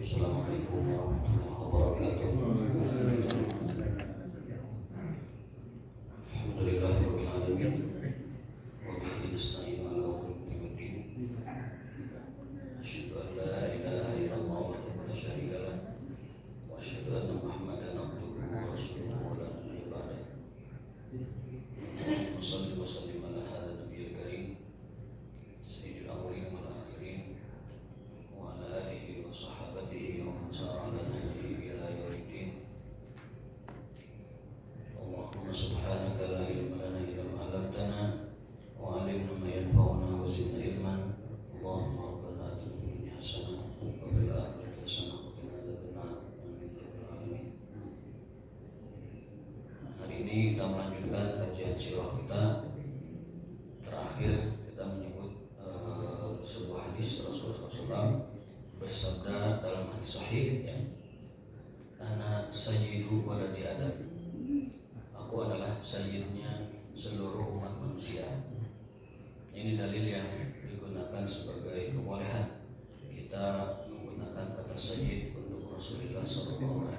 Assalamualaikum warahmatullahi wabarakatuh. Alhamdulillahirabbil alamin. Wa bihi nasta'inu ala umuri din. Asyhadu an la ilaha illallah wahdahu la syarika lah. Wa asyhadu anna Muhammadan abduhu wa rasuluhu la nabiyya ba'dahu. Wassalli wa sallim ala hadzal nabiyil karim sayyidil awwalin wal akhirin wa ala alihi wa sahabatihi wa man sara ala nahjihi ila yaumiddin. Allahumma subhanaka la ilma lana illa ma 'allamtana wa 'allimna ma yanfa'una wa zidna ilman. Allahumma rabbana atina fid dunya hasanah wa fil akhirati hasanah wa qina adzabannar. Amin ya rabbal alamin. Hari ini kita melanjutkan kajian sirah kita. Terakhir kita menyebut sebuah hadis Rasulullah SAW bersabda dalam hadis sahih, ya, ana sayyidu waladi Adam, aku adalah sayyidnya seluruh umat manusia. Ini dalil yang digunakan sebagai kebolehan kita menggunakan kata sayyid untuk Rasulullah SAW,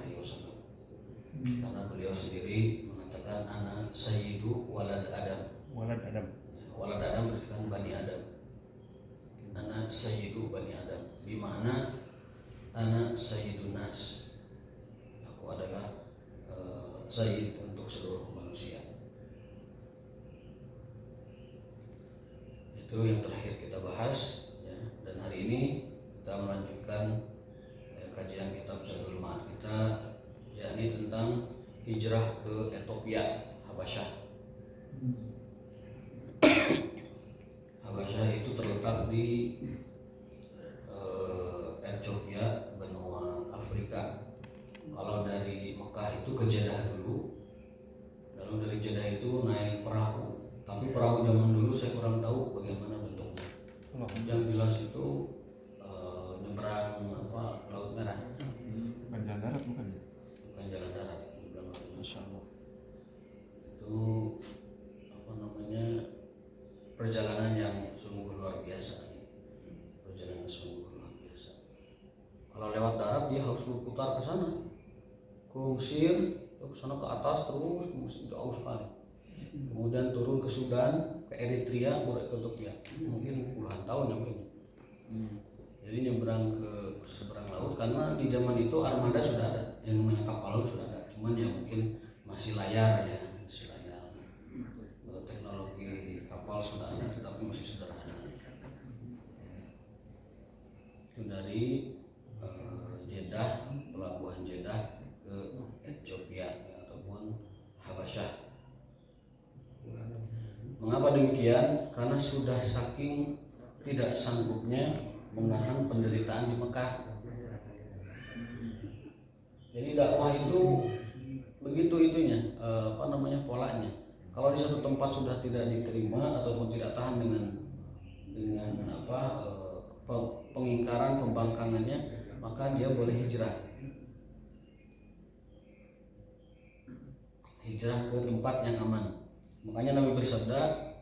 karena beliau sendiri mengatakan ana sayyidu walad Adam. Walad Adam berarti kan Bani Adam. Ana sayyidu Bani Adam, bimana ana sayyidun nas, aku adalah sayyid untuk seluruh manusia. Itu yang terakhir kita bahas, ya. Dan hari ini kita melanjutkan kajian kitab Zadul Ma'ad kita, yakni tentang hijrah ke Ethiopia, Habasyah. Habasyah itu terletak di Ethiopia, benua Afrika. Kalau dari Mekah itu ke Jeddah dulu, lalu dari Jeddah itu naik perahu. Tapi perahu zaman dulu saya kurang tahu bagaimana bentuknya. Yang jelas itu nyebrang Laut Merah. Bukan jalan darat bukan ya? Bukan jalan darat, nyebrang Laut Merah. Masya Allah. Itu perjalanan yang sungguh luar biasa. Perjalanan sungguh luar biasa. Kalau lewat darat dia harus berputar ke sana, ke Mesir, ke sana ke atas terus ke Mesir, jauh sekali. Kemudian turun ke Sudan, ke Eritrea, baru ke Ethiopia. Mungkin puluhan tahun yang ini. Jadi nyebrang ke seberang laut, karena di zaman itu armada sudah ada, yang namanya kapal laut sudah ada. Cuman ya mungkin masih layar, ya, masih layar. Teknologi kapal sudah ada, tetapi masih sederhana. Itu dari Jeddah, pelabuhan Jeddah ke Ethiopia, ataupun Habasyah. Mengapa demikian? Karena sudah saking tidak sanggupnya menahan penderitaan di Mekah. Jadi dakwah itu begitu itunya, polanya. Kalau di satu tempat sudah tidak diterima ataupun tidak tahan dengan pengingkaran, pembangkangannya, maka dia boleh hijrah ke tempat yang aman. Makanya Nabi bersabda,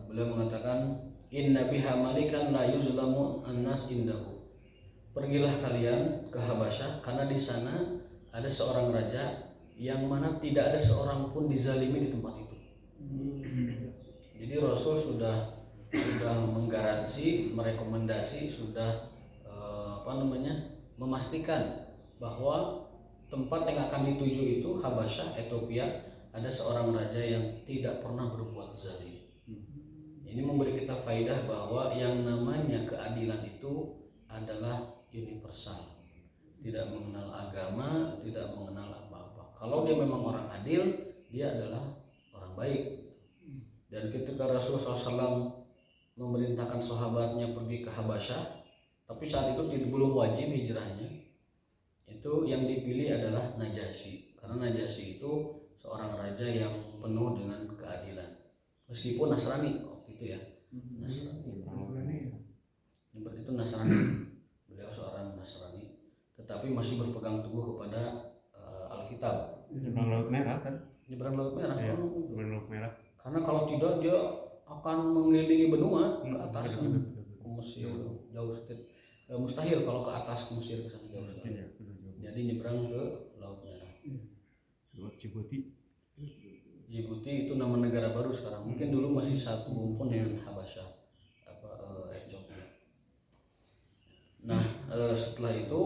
beliau mengatakan, inna biha malikan la yuzlamu an-nas indahu. Pergilah kalian ke Habasyah, karena di sana ada seorang raja yang mana tidak ada seorang pun dizalimi di tempat itu. Jadi Rasul sudah menggaransi, merekomendasi, sudah memastikan bahwa tempat yang akan dituju itu Habasyah, Ethiopia, ada seorang raja yang tidak pernah berbuat zalim. Ini memberi kita faidah bahwa yang namanya keadilan itu adalah universal, tidak mengenal agama, tidak mengenal apa-apa. Kalau dia memang orang adil, dia adalah orang baik. Dan ketika Rasulullah SAW memerintahkan sahabatnya pergi ke Habasyah, tapi saat itu belum wajib hijrahnya, itu yang dipilih adalah Najasyi. Karena Najasyi itu seorang raja yang penuh dengan keadilan, meskipun Nasrani waktu itu, ya. Nasrani. Seperti itu Nasrani. Beliau seorang Nasrani, tetapi masih berpegang teguh kepada Alkitab. Nyebrang Laut Merah kan? Nyebrang Laut Merah. Iya, nyebrang Laut Merah. Karena kalau tidak dia akan mengelilingi benua ke atas, ke Mesir, jauh sedikit. mustahil kalau ke atas ke Mesir ke sana jauh Mungkin sekali. ya, benar juga. Jadi nyebrang ke Laut Merah. Lewat Djibouti. Djibouti itu nama negara baru sekarang. Mungkin dulu masih satu rumpun dengan Habasyah, Ethiopia. Nah, setelah itu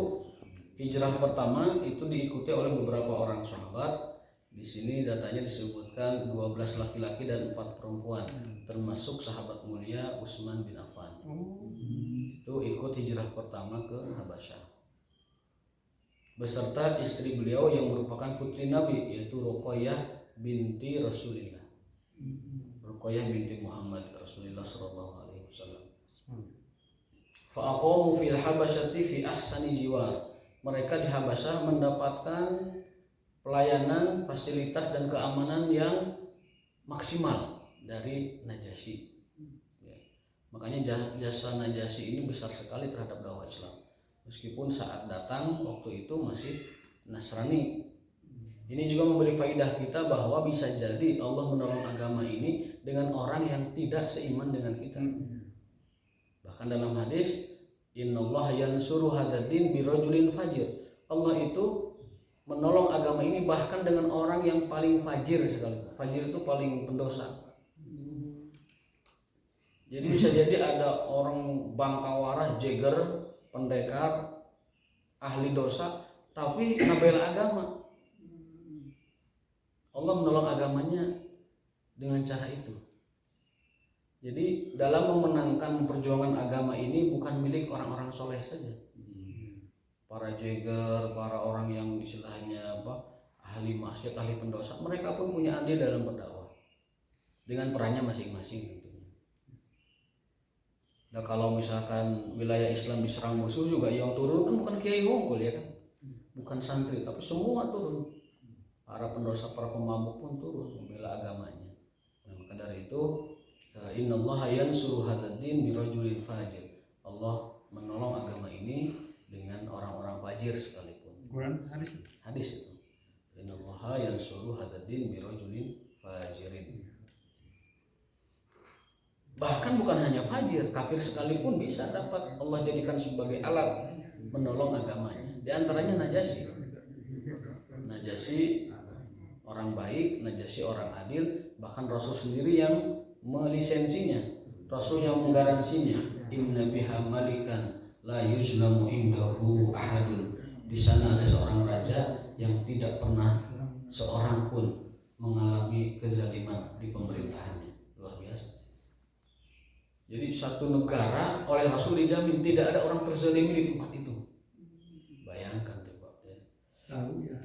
hijrah pertama itu diikuti oleh beberapa orang sahabat. Di sini datanya disebutkan 12 laki-laki dan 4 perempuan, termasuk sahabat mulia Utsman bin Affan. Itu ikut hijrah pertama ke Habasyah. Beserta istri beliau yang merupakan putri Nabi, yaitu Ruqayyah binti Rasulillah. Ruqayyah binti Muhammad Rasulullah sallallahu alaihi wasallam. Fa'aqamu fil Habasyati fi ahsani jiwar. Mereka di Habasyah mendapatkan pelayanan, fasilitas dan keamanan yang maksimal dari Najasyi. Ya. Makanya jasa Najasyi ini besar sekali terhadap dakwah Islam. Meskipun saat datang waktu itu masih Nasrani. Ini juga memberi faidah kita bahwa bisa jadi Allah menolong agama ini dengan orang yang tidak seiman dengan kita. Bahkan dalam hadis, innallaha yansuru hadzal din birajulin fajir. Allah itu menolong agama ini bahkan dengan orang yang paling fajir sekali. Fajir itu paling pendosa. Jadi bisa jadi ada orang bangkawarah, jeger, pendekar, ahli dosa, tapi ngebela agama. Allah menolong agamanya dengan cara itu. Jadi dalam memenangkan perjuangan agama ini bukan milik orang-orang soleh saja. Para jeger, para orang yang istilahnya ahli maksiat, ahli pendosa, mereka pun punya andil dalam berdakwah dengan perannya masing-masing tentunya. Nah kalau misalkan wilayah Islam diserang musuh juga yang turun kan bukan kiai unggul ya kan, bukan santri, tapi semua turun. Para pendosa, para pemabuk pun turun membela agamanya. Nah, maka dari itu innallaha yansuru hadzal din birajulin fajir. Allah menolong agama ini dengan orang-orang fajir sekalipun. Quran hadis. Hadis itu. Innallaha yansuru hadzal din birajulin fajirin. Bahkan bukan hanya fajir, kafir sekalipun bisa dapat Allah jadikan sebagai alat menolong agamanya. Di antaranya Najasyi. Najasyi orang baik, Najasyi orang adil, bahkan Rasul sendiri yang melisensinya, Rasul yang menggaransinya. Inna biha malikan la yuzlamu indahu ahadun. Di sana ada seorang raja yang tidak pernah seorang pun mengalami kezaliman di pemerintahannya. Luar biasa. Jadi satu negara oleh Rasul dijamin tidak ada orang terzalimi di tempat itu. Bayangkan coba ya. Tahu ya.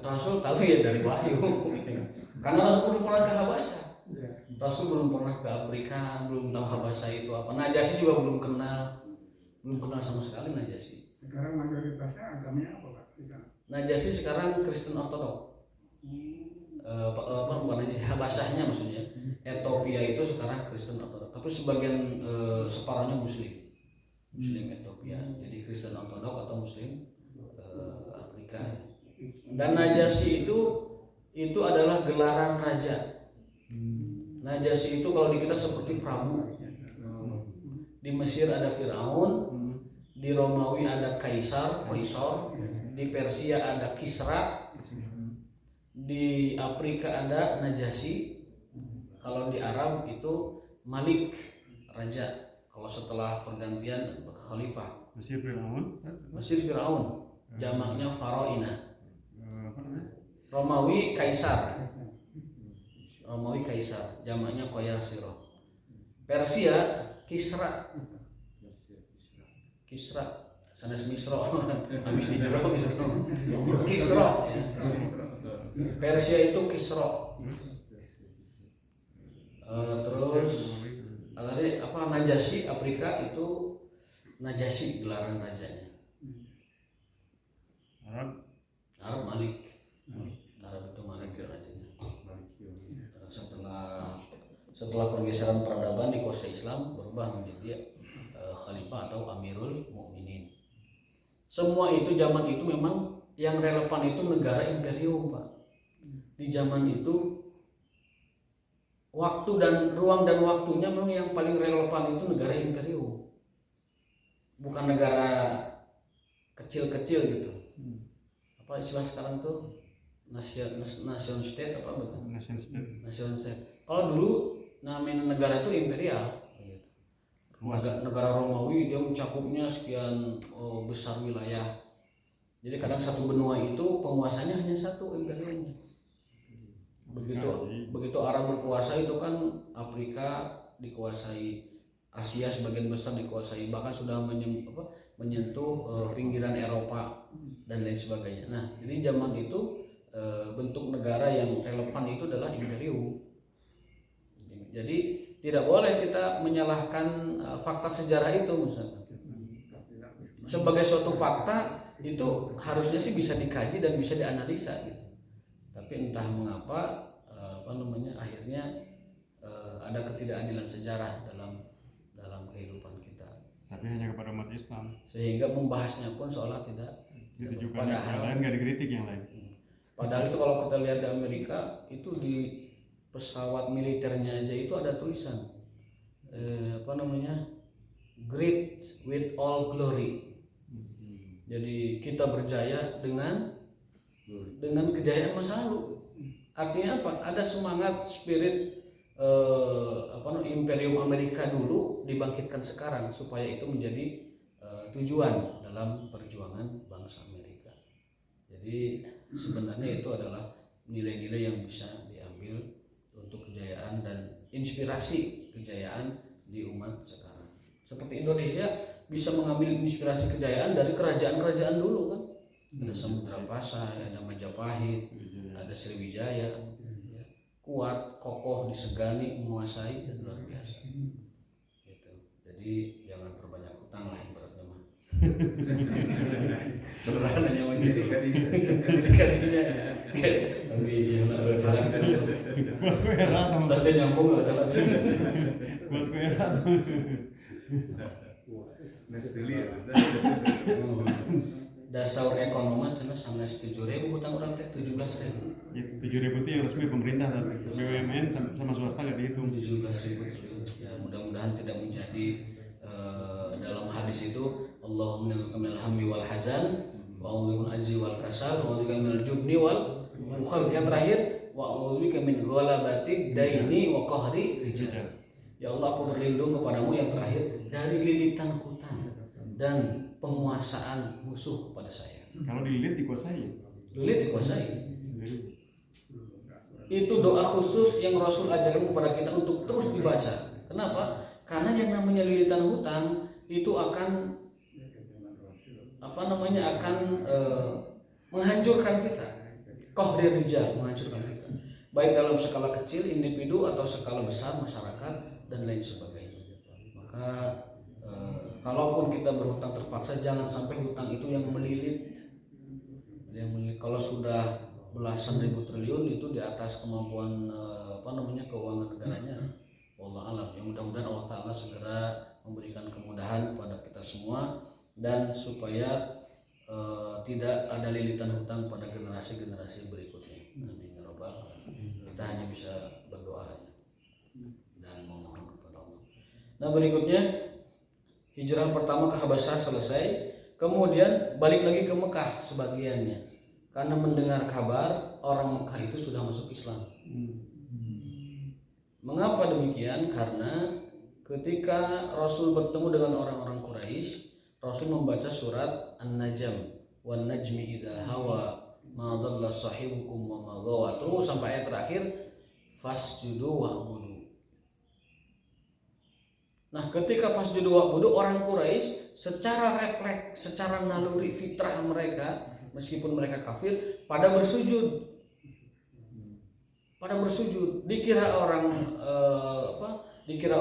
Rasul tahu ya dari wahyu. Karena Rasul belum pernah ke Habasyah. Rasul belum pernah ke Afrika, belum tahu Habasyah itu apa. Najasyi juga belum kenal sama sekali Najasyi. Sekarang mayoritasnya agamanya apa Pak? Najasyi sekarang Kristen Ortodok. Bukan Najasyi, Habasyahnya maksudnya. Ethiopia itu sekarang Kristen Ortodok. Tapi sebagian separuhnya Muslim Ethiopia. Jadi Kristen Ortodok atau Muslim Afrika. Dan Najasyi itu adalah gelaran raja. Najasyi itu kalau di kita seperti Prabu. Di Mesir ada Firaun, di Romawi ada Kaisar, di Persia ada Kisra, di Afrika ada Najasyi. Kalau di Arab itu Malik, raja. Kalau setelah pergantian khalifah. Mesir Firaun. Mesir Firaun, jamaknya Faraina. Apa namanya? Romawi Kaisar, jamaknya Qayasiro. Persia Kisra, sanes Misro, habis di jero Misro. Kisro, ya. Persia itu Kisro. Terus tadi Najasyi Afrika itu Najasyi gelaran rajanya. Arab Malik. Arab itu Malik rajanya. Setelah pergeseran peradaban dikuasai Islam berubah menjadi khalifah atau Amirul Mukminin. Semua itu zaman itu memang yang relevan itu negara imperium, Pak. Di zaman itu waktu dan ruang dan waktunya memang yang paling relevan itu negara imperium. bukan negara kecil-kecil gitu. Apa istilah sekarang tuh nation state apa betul? Nation state. Nation state. Kalau dulu namanya negara itu imperial. Gitu. Negara Romawi dia mencakupnya sekian besar wilayah. Jadi kadang satu benua itu penguasanya hanya satu imperiumnya. Begitu Arab berkuasa itu kan Afrika dikuasai, Asia sebagian besar dikuasai, bahkan sudah menyentuh pinggiran Eropa dan lain sebagainya. Nah, jadi zaman itu bentuk negara yang relevan itu adalah imperium. Jadi tidak boleh kita menyalahkan fakta sejarah itu misalkan. Sebagai suatu fakta itu harusnya sih bisa dikaji dan bisa dianalisa gitu. Tapi entah mengapa akhirnya ada ketidakadilan sejarah dalam kehidupan kita. Tapi hanya kepada umat Islam. Sehingga membahasnya pun seolah tidak. Itu juga yang lain nggak dikritik yang lain. Padahal itu kalau kita lihat di Amerika itu di pesawat militernya aja itu ada tulisan Great with all glory. Jadi kita berjaya dengan kejayaan masa lalu. Artinya apa? Ada semangat spirit Imperium Amerika dulu dibangkitkan sekarang supaya itu menjadi tujuan dalam perjuangan bangsa Amerika. Jadi sebenarnya itu adalah nilai-nilai yang bisa diambil untuk kejayaan dan inspirasi kejayaan di umat sekarang. Seperti Indonesia bisa mengambil inspirasi kejayaan dari kerajaan-kerajaan dulu kan. Ada Samudra Pasai, ada Majapahit, ada Sriwijaya, ya. Kuat, kokoh, disegani, menguasai dan luar biasa. Gitu. Jadi jangan perbanyak hutang lah ibaratnya mah. Sederhananya begitu. Kadinya, tapi jalan itu. Buat ku era teman. Pasti nyambung nggak jalan ini. Buat ku era. Dasar ekonomi cina sampai 7.000 hutang orang teh 17.000. Itu 7.000 itu yang resmi pemerintah tapi BUMN sama swasta nggak dihitung. 17.000 triliun. Ya mudah-mudahan tidak menjadi dalam hadis itu Allahumma minal hammi wal hazan wa a'udzubika azzi wal kasal wa a'udzubika minal jubni wal bukhal. Yang terakhir wa a'udzubika min ghalabati daini wa qahri rijal. Ya Allah, aku berlindung kepadamu yang terakhir dari lilitan hutang dan penguasaan musuh kepada saya. Kalau dililit dikuasai. Lilit dikuasai. Itu doa khusus yang Rasul ajarkan kepada kita untuk terus dibaca. Kenapa? Karena yang namanya lilitan hutang itu akan menghancurkan kita. Qahri rijal, menghancurkan kita. Baik dalam skala kecil individu atau skala besar masyarakat dan lain sebagainya. Maka kalaupun kita berhutang terpaksa, jangan sampai hutang itu yang melilit. Kalau sudah belasan ribu triliun itu di atas kemampuan keuangan negaranya. Wallah alam. Yang mudah-mudahan Allah Taala segera memberikan kemudahan kepada kita semua dan supaya tidak ada lilitan hutang pada generasi-generasi berikutnya. Amin ya rabbal alamin. Kita hanya bisa berdoa dan memohon kepada Allah. Nah, berikutnya hijrah pertama ke Habasyah selesai, kemudian balik lagi ke Mekah sebagiannya. Karena mendengar kabar orang Mekah itu sudah masuk Islam. Mengapa demikian? Karena ketika Rasul bertemu dengan orang-orang Quraisy, Rasul membaca surat An-Najm, wan najmi idza hawa ma dhalla sahibukum wa ma ghawa, terus sampai ayat terakhir fasjudu wa'budu. Nah, ketika fasjudu wa'budu, orang Quraisy secara refleks, secara naluri fitrah mereka, meskipun mereka kafir, pada bersujud. Dikira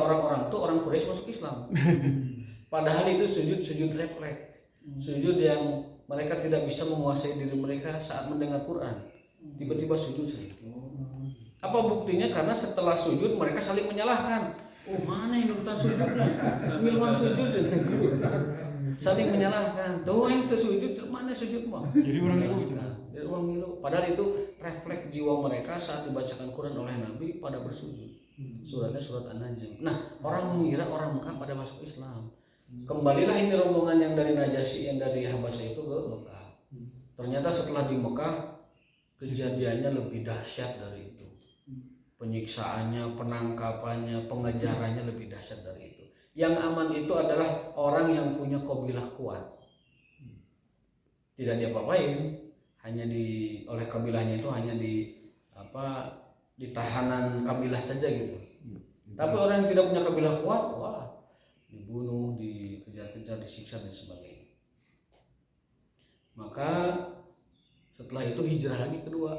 orang-orang itu orang Quraisy masuk Islam. Padahal itu sujud refleks. Sujud yang mereka tidak bisa menguasai diri mereka saat mendengar Quran. Tiba-tiba sujud saja. Apa buktinya? Karena setelah sujud mereka saling menyalahkan. Oh, mana yang urutan sujudnya? Miluan sujud gitu. Saling menyalahkan. Tuh yang tersujud, mana sujudmu? Jadi orang ngilu. Padahal itu refleks jiwa mereka saat dibacakan Quran oleh Nabi pada bersujud. Suratnya surat An-Najm. Nah, orang mengira orang Mekah pada masuk Islam. Kembalilah ini rombongan yang dari Najasyi, yang dari Habasyah itu ke Mekah. Ternyata setelah di Mekah kejadiannya lebih dahsyat dari itu. Penyiksaannya, penangkapannya, pengejarannya lebih dahsyat dari itu. Yang aman itu adalah orang yang punya qabilah kuat. Tidak diapa-apain, hanya oleh kabilahnya itu hanya di tahanan kabilah saja gitu. Tapi orang yang tidak punya kabilah kuat, wah, dibunuh, dikejar-kejar, disiksa dan sebagainya. Maka setelah itu hijrah lagi kedua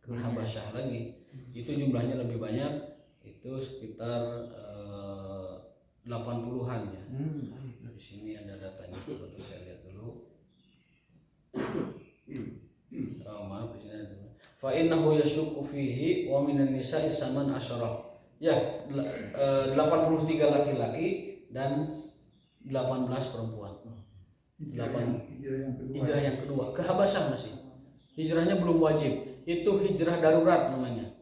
ke Habasyah lagi. Itu jumlahnya lebih banyak, itu sekitar 80-an ya. Di sini ada datanya, coba saya lihat dulu. Maaf, di sini ada. Fa innahu yashukku fihi wa minan nisa'i saman asyara. Ya, 83 laki-laki dan 18 perempuan. Hijrah yang kedua ke Habasyah masih. Hijrahnya belum wajib. Itu hijrah darurat namanya.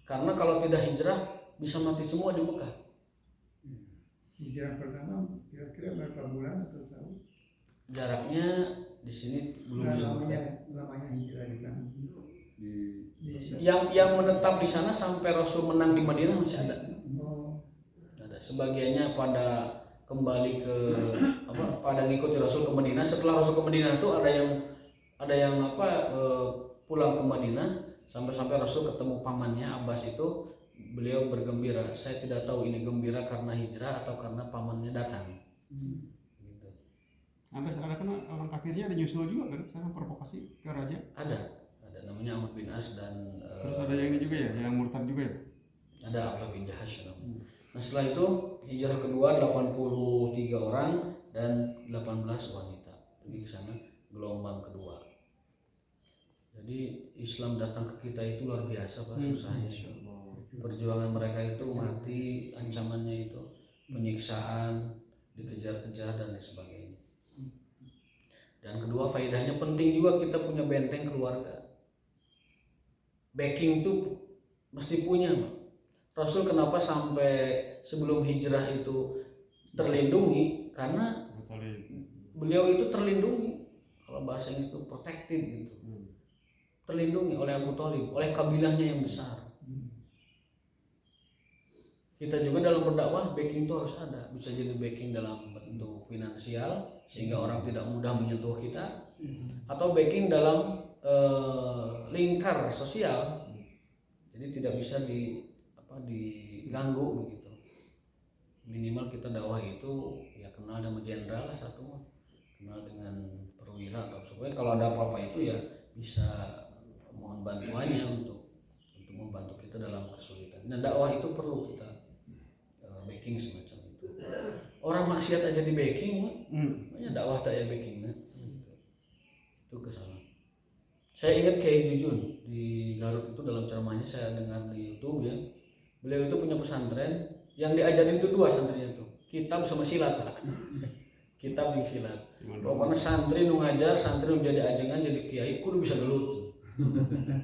Karena kalau tidak hijrah bisa mati semua di Mekah. Hijrah pertama kira-kira berapa bulan atau tahun? Jaraknya di sini belum disebutkan. Lamanya hijrah di sana. Yang menetap di sana sampai Rasul menang di Madinah masih ada. Ada sebagiannya pada kembali ke pada ngikuti Rasul ke Madinah. Setelah Rasul ke Madinah itu ada yang pulang ke Madinah sampai Rasul ketemu pamannya Abbas itu, beliau bergembira. Saya tidak tahu ini gembira karena hijrah atau karena pamannya datang. Gitu. Abbas ada kan orang kafirnya ada nyusul juga kan, sana provokasi ke raja. Ada namanya Amr bin As dan terus ada yang ini juga ya, yang murtad juga ya. Ada Abdullah bin Jahash. Nah setelah itu hijrah kedua 83 orang dan 18 wanita pergi ke sana, gelombang kedua. Jadi Islam datang ke kita itu luar biasa Pak, susahnya. Perjuangan mereka itu mati, ancamannya itu penyiksaan, dikejar-kejar dan lain sebagainya. Dan kedua faedahnya penting juga kita punya benteng keluarga. Backing itu mesti punya Pak. Rasul kenapa sampai sebelum hijrah itu terlindungi? Karena beliau itu terlindungi, kalau bahasa Inggris itu protected gitu. Terlindungi oleh Abu Thalib, oleh kabilahnya yang besar. Kita juga dalam berdakwah backing itu harus ada. Bisa jadi backing dalam bentuk finansial sehingga orang tidak mudah menyentuh kita, atau backing dalam lingkar sosial, jadi tidak bisa diganggu begitu. Minimal kita dakwah itu ya kenal dengan jenderal lah satu, kenal dengan perwira atau supaya kalau ada apa-apa itu ya bisa mohon bantuannya untuk membantu kita dalam kesulitan. Nah dakwah itu perlu kita backing semacam itu. Orang maksiat aja di backing, makanya dakwah tak ya backing. Itu kesalahan. Saya ingat Kiai Jujun di Garut itu dalam ceramahnya saya dengar di YouTube ya. Beliau itu punya pesantren yang diajarin itu dua santrinya itu, kitab sama silat Pak. Kitab dan silat. Pokoknya santri nu ngajar, santri nu jadi ajengan jadi kiai kudu bisa gelut.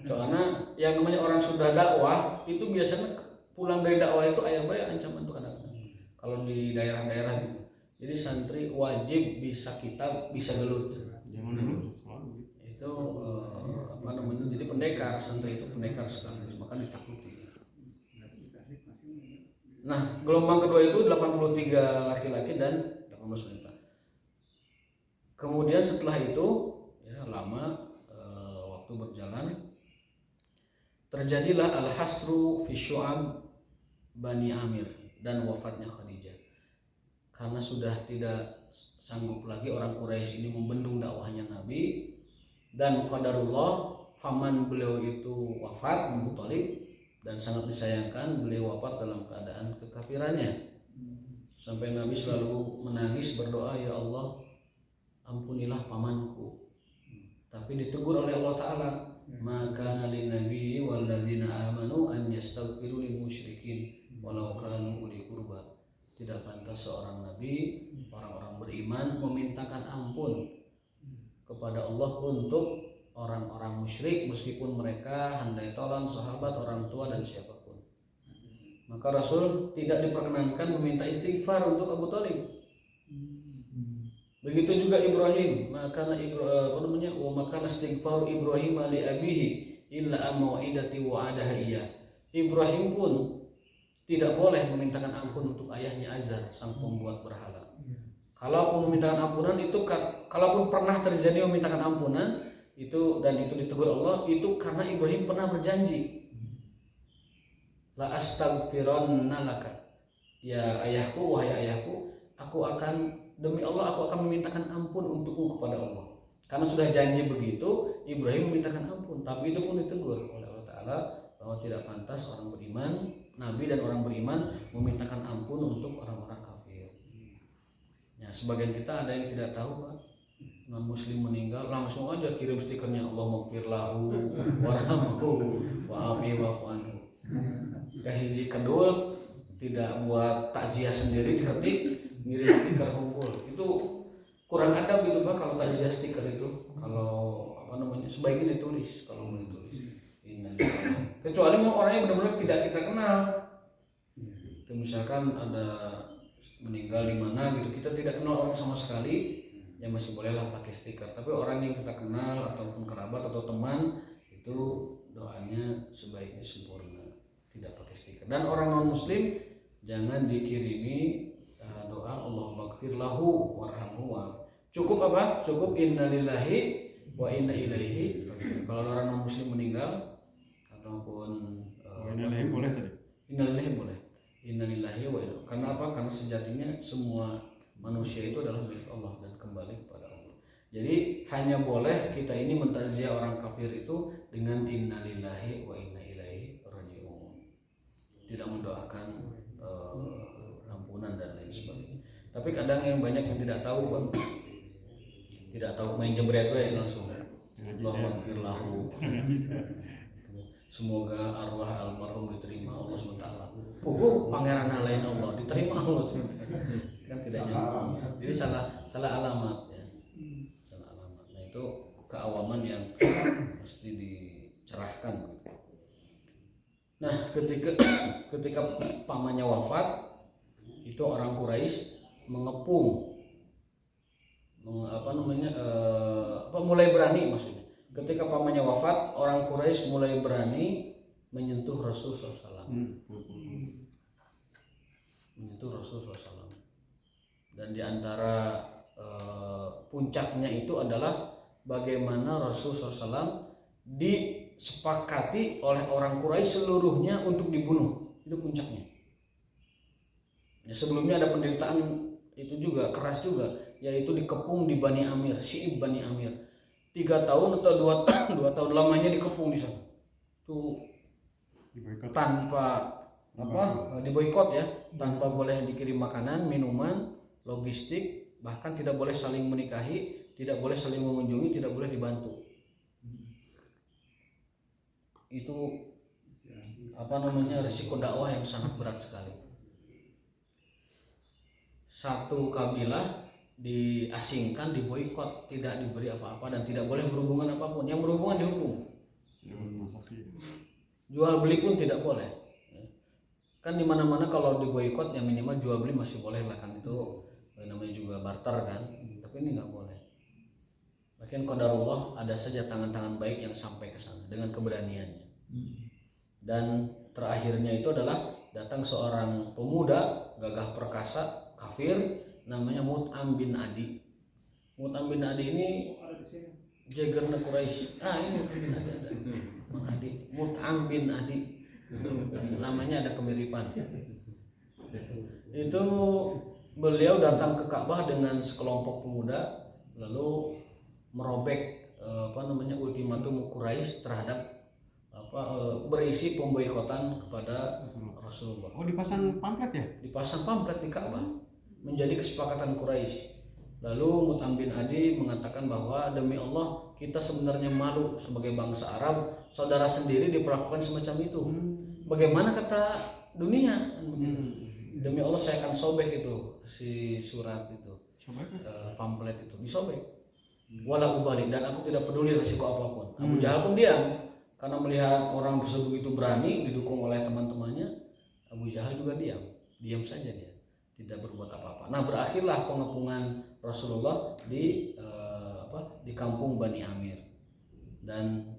Soalnya yang namanya orang sudah dakwah itu biasanya pulang dari dakwah itu ayam bayar ancaman tuh kadang-kadang. Kalau di daerah-daerah gitu. Jadi santri wajib bisa kitab, bisa gelut. Zaman dulu selalu itu jadi pendekar, santri itu pendekar sekaligus, maka ditakuti. Nah gelombang kedua itu 83 laki-laki dan 18 wanita. Kemudian setelah itu ya lama waktu berjalan, terjadilah al-hasru fi syu'ab Bani Amir dan wafatnya Khadijah. Karena sudah tidak sanggup lagi orang Quraisy ini membendung dakwahnya Nabi, dan qadarullah paman beliau itu wafat, Abu Thalib, dan sangat disayangkan beliau wafat dalam keadaan kekafirannya. Sampai Nabi selalu menangis berdoa, ya Allah ampunilah pamanku. Tapi ditegur oleh Allah Ta'ala, maka nali nabi walladzina amanu an yastaghfiru lil musyrikin walau kanu uli qurba. Tidak pantas seorang nabi, orang-orang beriman memintakan ampun kepada Allah untuk orang-orang musyrik meskipun mereka handai tolan, sahabat, orang tua dan siapapun. Maka Rasul tidak diperkenankan meminta istighfar untuk Abu Thalib. Begitu juga Ibrahim, maka wa maka istighfar Ibrahim li abihi illa amau'idati wa'adaha iya. Ibrahim pun tidak boleh memintakan ampun untuk ayahnya Azar, sang pembuat berhala. Kalaupun memintakan ampunan itu, kalaupun pernah terjadi memintakan ampunan itu dan itu ditegur Allah, itu karena Ibrahim pernah berjanji, la astaghfironna laka, ya ayahku, wahai ayahku, demi Allah aku akan memintakan ampun untukmu kepada Allah. Karena sudah janji begitu, Ibrahim memintakan ampun, tapi itu pun ditegur oleh Allah Ta'ala bahwa tidak pantas orang beriman, Nabi dan orang beriman memintakan ampun untuk orang-orang kafir. Ya, sebagian kita ada yang tidak tahu, Pak, non muslim meninggal langsung aja kirim stikernya Allah maghfir lahu warhamhu wa'afi wa'fu anhu. Kahiji kedul tidak buat takziah sendiri diketik ngirim stiker hunkul, itu kurang adab gitu Pak. Kalau takziah stiker itu, kalau sebaiknya ditulis kalau mau ditulis. Kecuali mau orangnya benar-benar tidak kita kenal. Itu misalkan ada meninggal di mana gitu, kita tidak kenal orang sama sekali, ya masih bolehlah pakai stiker. Tapi orang yang kita kenal ataupun kerabat atau teman, itu doanya sebaiknya sempurna, tidak pakai stiker. Dan orang non muslim jangan dikirimi doa Allahumma ighfir lahu warhamhu. Cukup apa? Cukup innalillahi wa inna ilaihi raji'un. Kalau orang non muslim meninggal ataupun innalillahi boleh tadi. Innalillahi boleh. Innalillahi wa inna. Karena apa? Karena sejatinya semua manusia itu adalah milik Allah dan kembali kepada Allah. Jadi hanya boleh kita ini mentakziah orang kafir itu dengan innalillahi wa inna ilaihi raji'un. Tidak mendoakan ampunan dan lain sebagainya. Tapi kadang yang banyak yang tidak tahu, Bang. Tidak tahu, main jembret we langsung. Allahumma ighfir lahu. Semoga arwah almarhum diterima Allah SWT. Pokok pangeran lain Allah diterima Allah SWT. Kan tidak nyambung. Jadi salah alamat ya. Salah alamat. Nah itu keawaman yang mesti dicerahkan. Nah ketika pamannya wafat, itu orang Quraisy mengepung, mulai berani maksudnya. Ketika pamannya wafat, orang Quraisy mulai berani menyentuh Rasulullah SAW. Menyentuh Rasulullah SAW. Dan diantara puncaknya itu adalah bagaimana Rasulullah SAW disepakati oleh orang Quraisy seluruhnya untuk dibunuh. Itu puncaknya. Ya, sebelumnya ada penderitaan itu juga keras juga, yaitu dikepung di Bani Amir, Syi'ib Bani Amir. 3 tahun atau 2 tahun lamanya dikepung di sana. Tuh tanpa diboikot ya, tanpa boleh dikirim makanan, minuman, logistik, bahkan tidak boleh saling menikahi, tidak boleh saling mengunjungi, tidak boleh dibantu. Itu risiko dakwah yang sangat berat sekali. Satu kabilah diasingkan, diboikot, tidak diberi apa-apa dan tidak boleh berhubungan apapun. Yang berhubungan dihukum. Jual beli pun tidak boleh. Kan di mana-mana kalau diboikot ya minimal jual beli masih boleh lah, kan itu namanya juga barter kan. Tapi ini nggak boleh. Bahkan qadarullah, ada saja tangan-tangan baik yang sampai ke sana dengan keberaniannya. Dan terakhirnya itu adalah datang seorang pemuda gagah perkasa kafir namanya Mut'am bin Adi. Mut'am bin Adi ini jagerna Quraisy. Ini ada Mang Adi. Mut'am bin Adi. Namanya ada kemiripan. Itu beliau datang ke Ka'bah dengan sekelompok pemuda lalu merobek ultimatum Quraisy terhadap berisi pemboikotan kepada Rasulullah. Oh, dipasang pamflet ya? Dipasang pamflet di Ka'bah. Menjadi kesepakatan Quraisy. Lalu Mut'am bin Adi mengatakan bahwa demi Allah kita sebenarnya malu sebagai bangsa Arab, saudara sendiri diperlakukan semacam itu. Bagaimana kata dunia? Demi Allah saya akan sobek itu si surat itu, pamflet itu disobek. Wala ubali, dan aku tidak peduli risiko apapun. Abu Jahal pun diam karena melihat orang begitu berani didukung oleh teman-temannya. Abu Jahal juga diam saja dia. tidak berbuat apa-apa. Nah, berakhirlah pengepungan Rasulullah di kampung Bani Amir, dan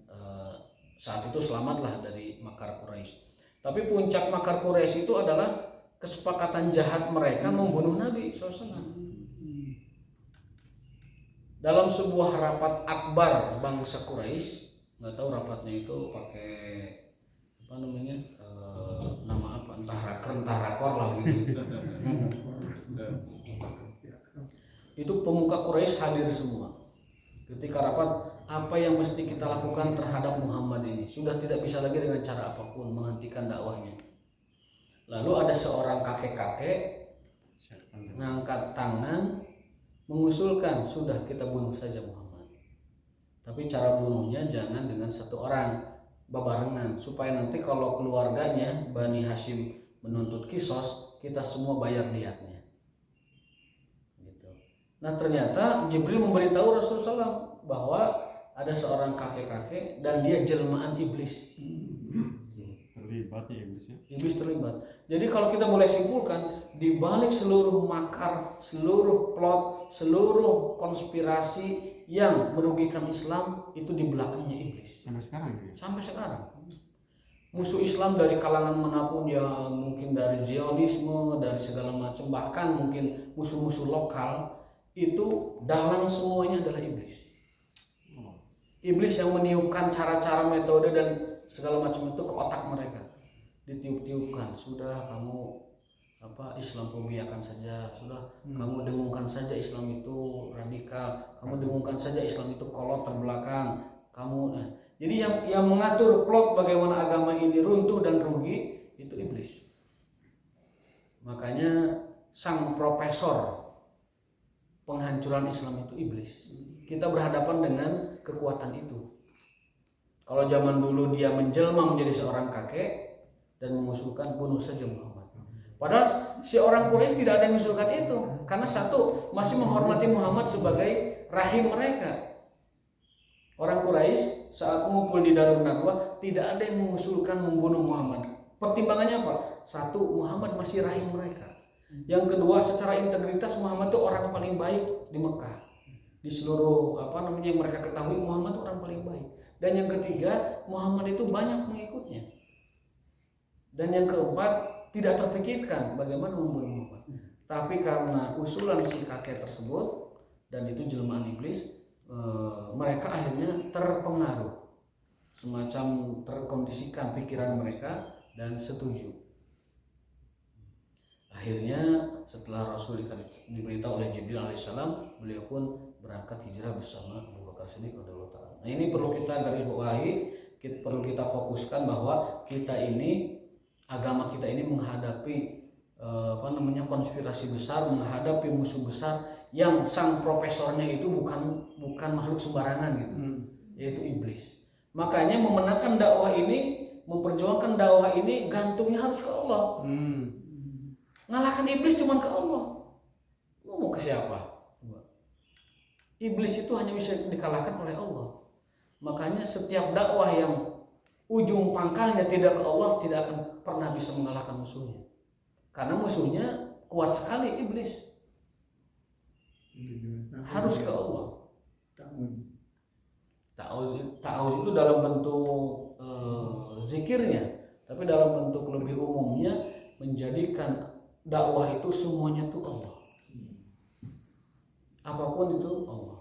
saat itu selamatlah dari makar Quraisy. Tapi puncak makar Quraisy itu adalah kesepakatan jahat mereka membunuh Nabi SAW. Dalam sebuah rapat akbar bangsa Quraisy, nggak tahu rapatnya itu pakai apa namanya, nama apa, entah rakor lah gitu. Itu pemuka Quraisy hadir semua. Ketika rapat, apa yang mesti kita lakukan terhadap Muhammad ini? Sudah tidak bisa lagi dengan cara apapun menghentikan dakwahnya. Lalu ada seorang kakek-kakek ngangkat tangan mengusulkan, sudah kita bunuh saja Muhammad. Tapi cara bunuhnya jangan dengan satu orang, babarengan, supaya nanti kalau keluarganya Bani Hashim menuntut kisos, kita semua bayar diatnya. Gitu. Nah, ternyata Jibril memberitahu Rasulullah SAW bahwa ada seorang kakek-kakek dan dia jelmaan iblis. Terlibat ya iblisnya. Iblis terlibat. Jadi kalau kita boleh simpulkan, di balik seluruh makar, seluruh plot, seluruh konspirasi yang merugikan Islam itu di belakangnya iblis. Sampai sekarang ya. Sampai sekarang. Musuh Islam dari kalangan manapun, ya mungkin dari Zionisme, dari segala macam, bahkan mungkin musuh-musuh lokal, itu dalang semuanya adalah iblis. Iblis yang meniupkan cara-cara, metode dan segala macam itu ke otak mereka, ditiup-tiupkan. Sudah kamu Islamofobiakan saja, sudah kamu dengungkan saja Islam itu radikal, kamu dengungkan saja Islam itu kolot terbelakang, kamu. Jadi yang mengatur plot bagaimana agama ini runtuh dan rugi itu iblis. Makanya sang profesor penghancuran Islam itu iblis. Kita berhadapan dengan kekuatan itu. Kalau zaman dulu dia menjelma menjadi seorang kakek dan mengusulkan bunuh saja Muhammad. Padahal si orang Quraisy tidak ada yang mengusulkan itu, karena satu, masih menghormati Muhammad sebagai rahim mereka. Orang Quraisy saat mengumpul di Darun Nadwah tidak ada yang mengusulkan membunuh Muhammad. Pertimbangannya apa? Satu, Muhammad masih rahim mereka. Yang kedua, secara integritas Muhammad itu orang paling baik di Mekah. Di seluruh yang mereka ketahui, Muhammad itu orang paling baik. Dan yang ketiga, Muhammad itu banyak pengikutnya. Dan yang keempat, tidak terpikirkan bagaimana membunuh Muhammad. Tapi karena usulan si kakek tersebut, dan itu jelmaan iblis, mereka akhirnya terpengaruh, semacam terkondisikan pikiran mereka dan setuju. Akhirnya setelah Rasul diberitahu oleh Jibril alaihissalam, beliau pun berangkat hijrah bersama Abu Bakar Siddiq radhiyallahu ta'ala. Nah, ini perlu kita garis bawahi, perlu kita fokuskan bahwa kita ini, agama kita ini menghadapi konspirasi besar, menghadapi musuh besar yang sang profesornya itu bukan makhluk sembarangan gitu, yaitu iblis. Makanya memenangkan dakwah ini, memperjuangkan dakwah ini, gantungnya harus ke Allah. Ngalahkan iblis cuma ke Allah. Mau ke siapa? Iblis itu hanya bisa dikalahkan oleh Allah. Makanya setiap dakwah yang ujung pangkalnya tidak ke Allah tidak akan pernah bisa mengalahkan musuhnya. Karena musuhnya kuat sekali, iblis. Harus ke Allah. Ta'awuz itu dalam bentuk zikirnya, tapi dalam bentuk lebih umumnya menjadikan dakwah itu semuanya itu Allah. Apapun itu Allah.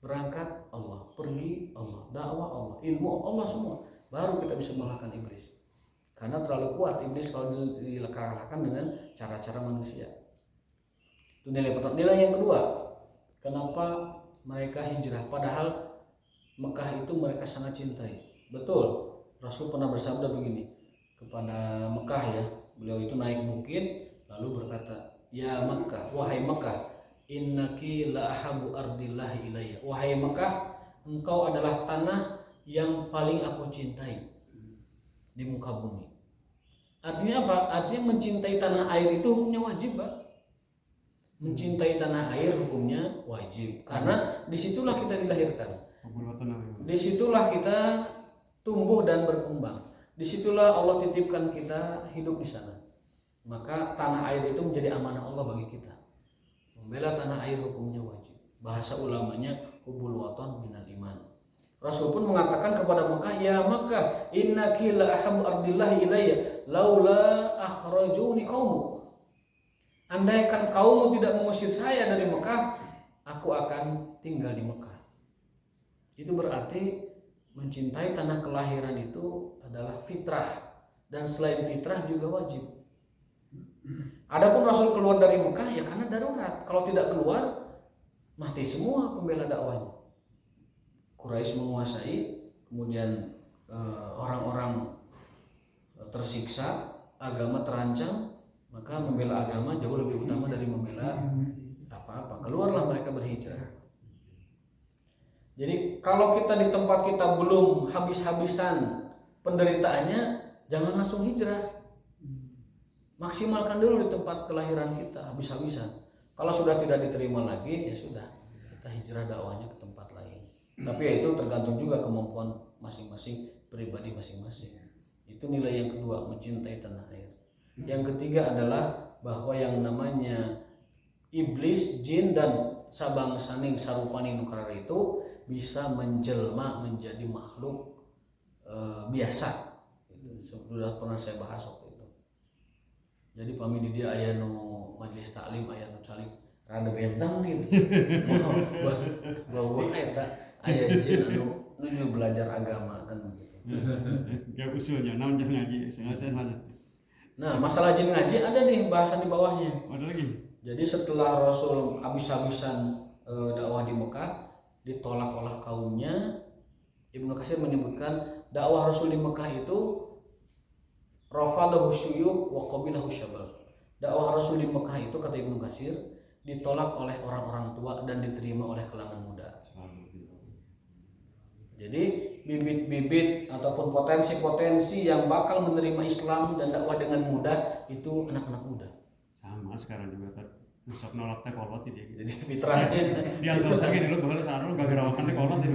Berangkat Allah, pergi Allah, dakwah Allah, ilmu Allah semua. Baru kita bisa mengalahkan iblis. Karena terlalu kuat iblis kalau dikalahkan dengan cara-cara manusia. Itu nilai pertama. Nilai yang kedua, kenapa mereka hijrah padahal Mekah itu mereka sangat cintai. Betul, Rasul pernah bersabda begini kepada Mekah ya. Beliau itu naik bukit lalu berkata, "Ya Mekah, wahai Mekah, innaki la ahabu ardillahi ilayya." Wahai Mekah, engkau adalah tanah yang paling aku cintai di muka bumi. Artinya apa? Artinya mencintai tanah air itu hukumnya wajib, Pak. Mencintai tanah air hukumnya wajib, karena disitulah kita dilahirkan, disitulah kita tumbuh dan berkembang, disitulah Allah titipkan kita hidup di sana. maka tanah air itu menjadi amanah Allah bagi kita. Membela tanah air hukumnya wajib. Bahasa ulamanya hubul watan minal iman. Rasul pun mengatakan kepada Mekah, ya Mekah, innaki la ahabbu ardillahi ilayya laula akhrajuni qaumuk. Andaikan kaummu tidak mengusir saya dari Mekah, aku akan tinggal di Mekah. Itu berarti mencintai tanah kelahiran itu adalah fitrah, dan selain fitrah juga wajib. Adapun Rasul keluar dari Mekah ya karena darurat. Kalau tidak keluar, mati semua pembela dakwahnya. Quraisy menguasai, kemudian orang-orang tersiksa, agama terancam, maka membela agama jauh lebih utama dari membela apa-apa. Keluarlah mereka berhijrah. Jadi kalau kita di tempat kita belum habis-habisan penderitaannya, jangan langsung hijrah. Maksimalkan dulu di tempat kelahiran kita habis-habisan. Kalau sudah tidak diterima lagi, ya sudah, kita hijrah dakwahnya ke tempat lain. Tapi ya itu tergantung juga kemampuan masing-masing pribadi masing-masing. Itu nilai yang kedua, mencintai tanah air. Yang ketiga adalah bahwa yang namanya iblis, jin, dan sabang saning sarupani nukrar itu bisa menjelma menjadi makhluk biasa. Itu sudah pernah saya bahas waktu itu. Jadi pami di dia aya nu majelis taklim, aya nu calik rada bentang gitu. Bahwa eta aya jin anu belajar agama kan gitu. Kayak usulnya naon jeung ngaji sengaja nanya. Nah, masalah jin ngaji ada nih bahasan di bawahnya. Ada lagi. Jadi setelah Rasul habis-habisan dakwah di Mekah ditolak oleh kaumnya, Ibnu Katsir menyebutkan dakwah Rasul di Mekah itu rafadahu syuyukh wa qabilahu syabab. Dakwah Rasul di Mekah itu kata Ibnu Katsir ditolak oleh orang-orang tua dan diterima oleh kalangan muda. Jadi bibit-bibit ataupun potensi-potensi yang bakal menerima Islam dan dakwah dengan mudah itu anak-anak muda. Sama sekarang juga kan. Sok nolak teh kolot dia gitu. Jadi fitrahnya Dia terus lagi dulu baheula sarua gagarawakan teh kolot dia.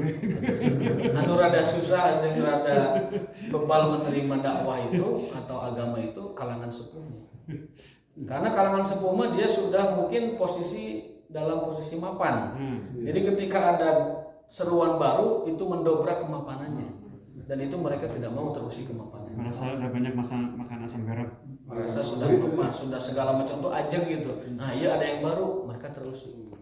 anu rada susah jeung rada bebal menerima dakwah itu atau agama itu kalangan sepuhnya. Karena kalangan sepuh mah dia sudah mungkin dalam posisi mapan. Jadi ketika ada seruan baru itu mendobrak kemapanannya. Dan itu mereka tidak mau terusik kemapanannya. Merasa udah banyak makan asam garam. Merasa sudah mapan, sudah segala macam tuh ajeng gitu. Nah, iya ada yang baru, mereka terusik.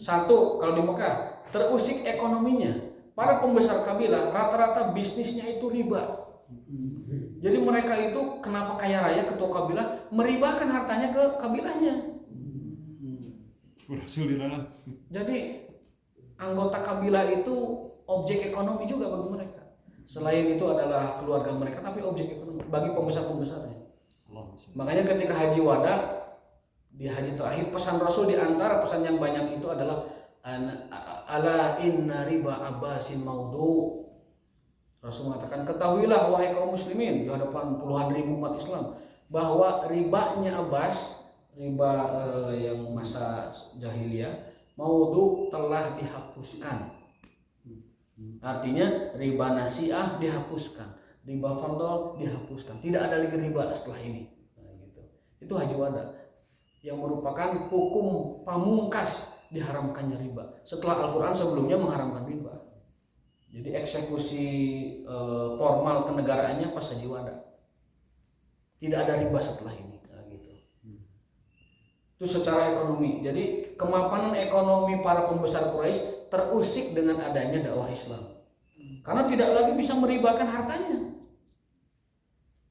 Satu, kalau di Mekah terusik ekonominya. Para pembesar kabilah rata-rata bisnisnya itu riba. Jadi mereka itu kenapa kaya raya ketua kabilah meribahkan hartanya ke kabilahnya. Rasul diralang. Jadi anggota kabilah itu objek ekonomi juga bagi mereka. Selain itu adalah keluarga mereka, tapi objek ekonomi bagi pembesar-pembesarnya. Makanya ketika haji wada di haji terakhir pesan Rasul di antara pesan yang banyak itu adalah ala inna riba abbasin maudu. Rasul mengatakan, ketahuilah wahai kaum muslimin di hadapan puluhan ribu umat Islam bahwa ribanya Abbas, riba yang masa jahiliyah, maudu telah dihapuskan. Artinya riba nasiah dihapuskan, riba fadl dihapuskan, tidak ada lagi riba setelah ini. Nah, gitu. Itu haji wada yang merupakan hukum pamungkas diharamkannya riba. Setelah Al-Quran sebelumnya mengharamkan riba. Jadi eksekusi formal kenegaraannya pas haji wada. Tidak ada riba setelah ini. Nah, gitu. Itu secara ekonomi. Jadi kemapanan ekonomi para pembesar Quraisy terusik dengan adanya dakwah Islam. Karena tidak lagi bisa meribakan hartanya.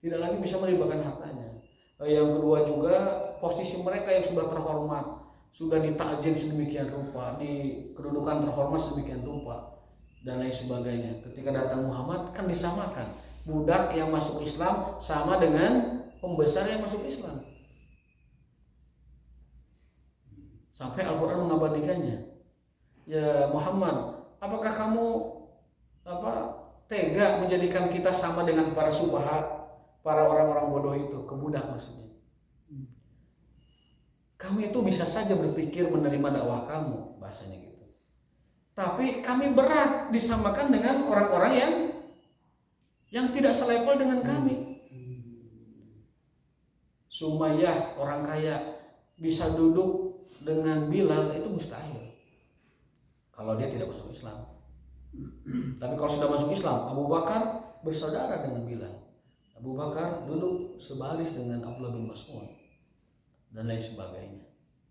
Tidak lagi bisa meribakan hartanya. Yang kedua juga posisi mereka yang sudah terhormat, sudah ditakzim sedemikian rupa, di kedudukan terhormat sedemikian rupa dan lain sebagainya. Ketika datang Muhammad kan disamakan. Budak yang masuk Islam sama dengan pembesar yang masuk Islam. Sampai Al-Quran mengabadikannya. Ya Muhammad, apakah kamu tega menjadikan kita sama dengan para subahat, para orang-orang bodoh itu, kebudak maksudnya. Kamu itu bisa saja berpikir menerima dakwah kamu, bahasanya gitu. Tapi kami berat disamakan dengan orang-orang yang tidak selevel dengan kami. Sumayyah orang kaya bisa duduk dengan Bilal itu mustahil kalau dia tidak masuk Islam. Tapi kalau sudah masuk Islam, Abu Bakar bersaudara dengan Bilal. Abu Bakar duduk sebaris dengan Abdullah bin Mas'ud dan lain sebagainya.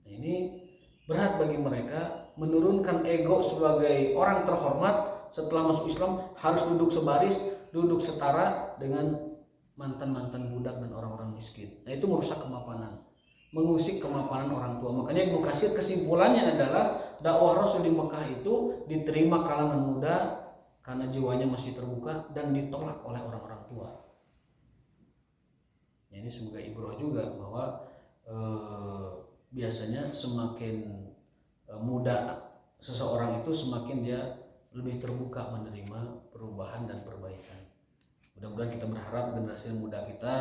Nah, ini berat bagi mereka menurunkan ego sebagai orang terhormat setelah masuk Islam harus duduk sebaris, duduk setara dengan mantan-mantan budak dan orang-orang miskin. Nah, itu merusak kemapanan, mengusik kemapanan orang tua. Makanya Ibnu Katsir kesimpulannya adalah dakwah Rasul di Mekah itu diterima kalangan muda karena jiwanya masih terbuka dan ditolak oleh orang-orang tua. Ini sebagai ibrah juga bahwa biasanya semakin muda seseorang itu semakin dia lebih terbuka menerima perubahan dan perbaikan. Mudah-mudahan kita berharap generasi muda kita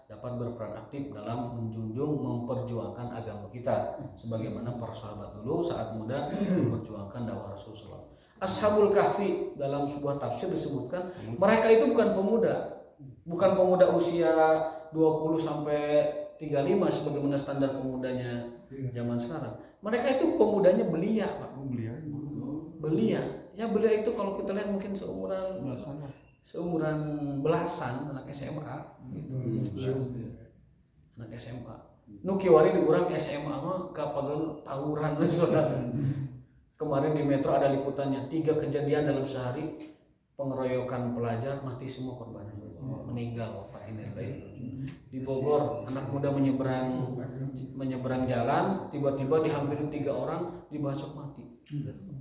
dapat berperan aktif dalam menjunjung memperjuangkan agama kita sebagaimana para sahabat dulu saat muda memperjuangkan dakwah Rasulullah. Ashabul Kahfi dalam sebuah tafsir disebutkan mereka itu bukan pemuda usia 20 sampai 35 sebagaimana standar pemudanya zaman sekarang. Mereka itu pemudanya belia, Pak. Belia. Ya belia itu kalau kita lihat mungkin seumuran belasan anak SMA gitu. Anak SMA. Nu kiwari diurang SMA mah kapageun tawuran saudara. Kemarin di Metro ada liputannya 3 kejadian dalam sehari pengeroyokan pelajar, mati semua korbannya. Meninggal wafat ini. Di Bogor anak muda menyeberang jalan, tiba-tiba dihampiri 3 orang, dibacok mati.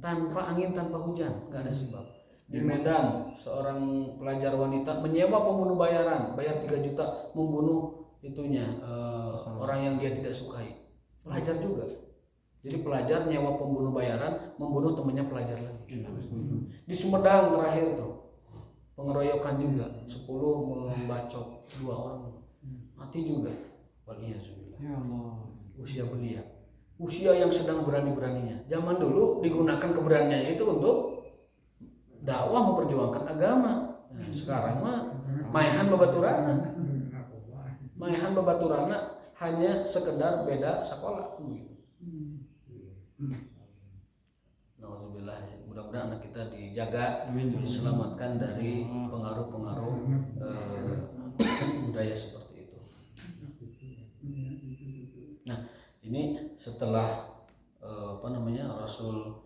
Tanpa angin, tanpa hujan, nggak ada sebab. Di Medan seorang pelajar wanita menyewa pembunuh bayaran, bayar 3 juta membunuh orang yang dia tidak sukai. Pelajar juga. Jadi pelajar nyewa pembunuh bayaran membunuh temannya pelajar lagi. Di Sumedang terakhir tuh pengeroyokan juga 10 membacok 2 orang mati juga. Waliyahzubillah. Ya Allah. Usia belia. Usia yang sedang berani-beraninya. Zaman dulu digunakan keberaniannya itu untuk dakwah memperjuangkan agama. Nah, sekarang mah maehan babaturana. Maehan babaturana hanya sekedar beda sekolah. Nauzubillah. Mudah-mudahan anak kita dijaga, diselamatkan dari pengaruh-pengaruh budaya seperti itu. Nah, ini setelah Rasul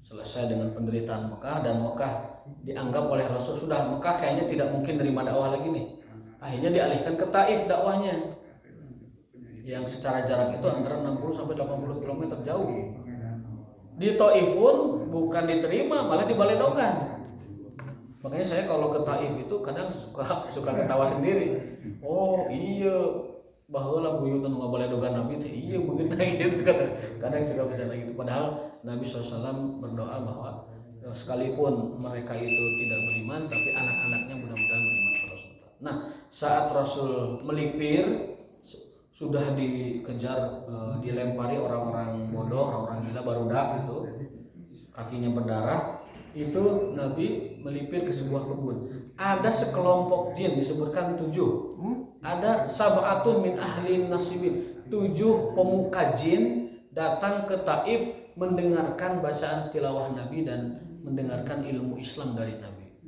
selesai dengan penderitaan Mekah dan Mekah dianggap oleh Rasul sudah Mekah kayaknya tidak mungkin nerima dakwah lagi nih. Akhirnya dialihkan ke Taif dakwahnya. Yang secara jarak itu antara 60 sampai 80 km jauh. Di Taif pun bukan diterima, malah dibaledogan. Makanya saya kalau ke Taif itu kadang suka ketawa sendiri. Oh iya, bahwa buyutan nggak boleh dogan Nabi itu iya begitu gitu kadang suka bercanda gitu. Padahal Nabi SAW berdoa bahwa sekalipun mereka itu tidak beriman, tapi anak-anaknya mudah-mudahan beriman kepada Rasulullah. Nah, saat Rasul melipir sudah dikejar, dilempari orang-orang bodoh, orang-orang gila barudak itu, kakinya berdarah. Itu Nabi melipir ke sebuah kebun. Ada sekelompok jin disebutkan 7. Ada sab'atun min ahli nasibin. 7 pemuka jin datang ke Taif mendengarkan bacaan tilawah Nabi dan mendengarkan ilmu Islam dari Nabi.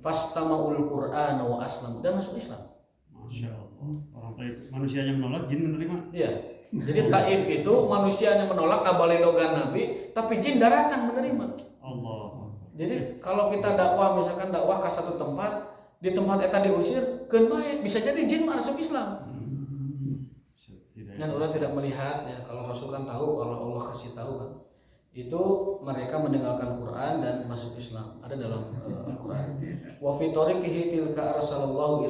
Fastama'ul Qur'an wa aslam dan masuk Islam. Masya Allah. Orang Taif manusianya menolak, jin menerima. Iya. Jadi Taif itu manusianya menolak kabaledogan Nabi, tapi jin daratan menerima. Allah. Jadi kalau kita dakwah misalkan dakwah ke satu tempat, di tempat eta diusir, keun bae bisa jadi jin masuk Islam. Dan orang tidak melihat ya, kalau Rasul kan tahu, kalau Allah kasih tahu kan. Itu mereka mendengarkan Quran dan masuk Islam. Ada dalam Al-Qur'an. Wa fi tariqihi tilka arsalallahu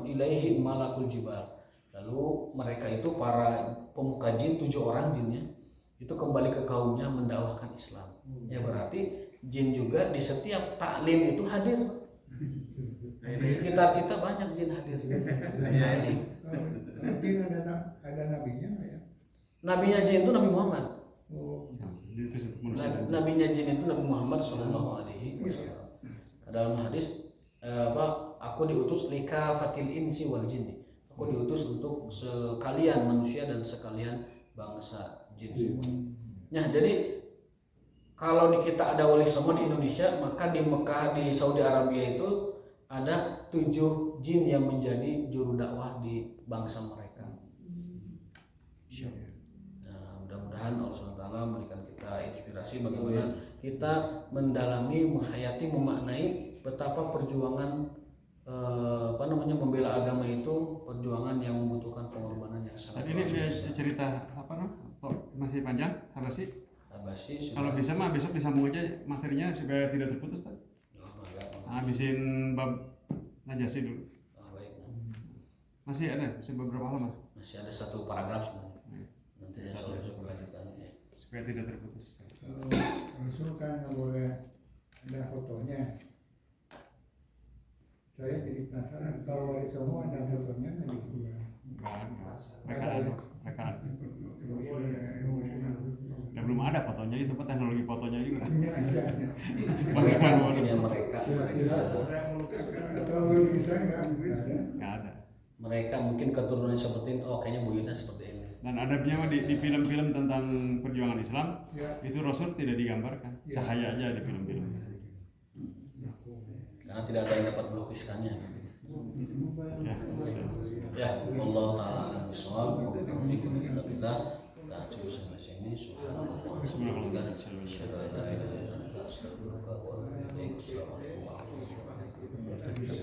ilaihi malakul jibal. Lalu mereka itu para pemuka jin, 7 orang jinnya, itu kembali ke kaumnya mendakwahkan Islam. Ya berarti jin juga di setiap taklim itu hadir. Di sekitar kita banyak jin hadir. Jin ada nabinya nggak ya? Nabinya jin itu Nabi Muhammad. Nabinya jin itu Nabi Muhammad Sallallahu Alaihi Wasallam. Dalam hadis aku diutus lika fatil insi wal jinni. Aku Aku diutus untuk sekalian manusia dan sekalian bangsa jin semua. Nah, jadi kalau di kita ada wali songo di Indonesia, maka di Mekah di Saudi Arabia itu ada 7 jin yang menjadi juru dakwah di bangsa mereka. Nah, mudah-mudahan Allah SWT memberikan kita inspirasi bagaimana kita mendalami, menghayati, memaknai betapa perjuangan membela agama itu perjuangan yang membutuhkan pengorbanan yang sangat. Tadi ini cerita masih panjang Habasyi. Kalau bisa mah besok disambung aja materinya supaya tidak terputus tadi. Habisin bab Najasyi dulu. Baik. Masih ada, beberapa halaman. Masih ada 1 paragraf sebenarnya. Nanti saya bisa lanjutkan supaya tidak terputus. Kalau Rasul kan nggak boleh ada fotonya. Saya jadi penasaran kalau wali songo ada fotonya nggak gitu? Mereka ada. Ya, belum ada fotonya, itu teknologi fotonya juga. mereka mungkin ya mereka atau lukisan nggak ada. Mereka mungkin keturunan seperti ini, kayaknya Bu Yuna seperti ini. Dan adabnya di film-film tentang perjuangan Islam Ya. itu Rasul tidak digambarkan, cahaya aja di film-film. Karena tidak ada yang dapat melukiskannya. Ya, Allah Ta'ala alam bisawab. Alhamdulillah. Kita cukup sampai sini. Subhanallah. Subhanallah. Assalamualaikum warahmatullahi wabarakatuh.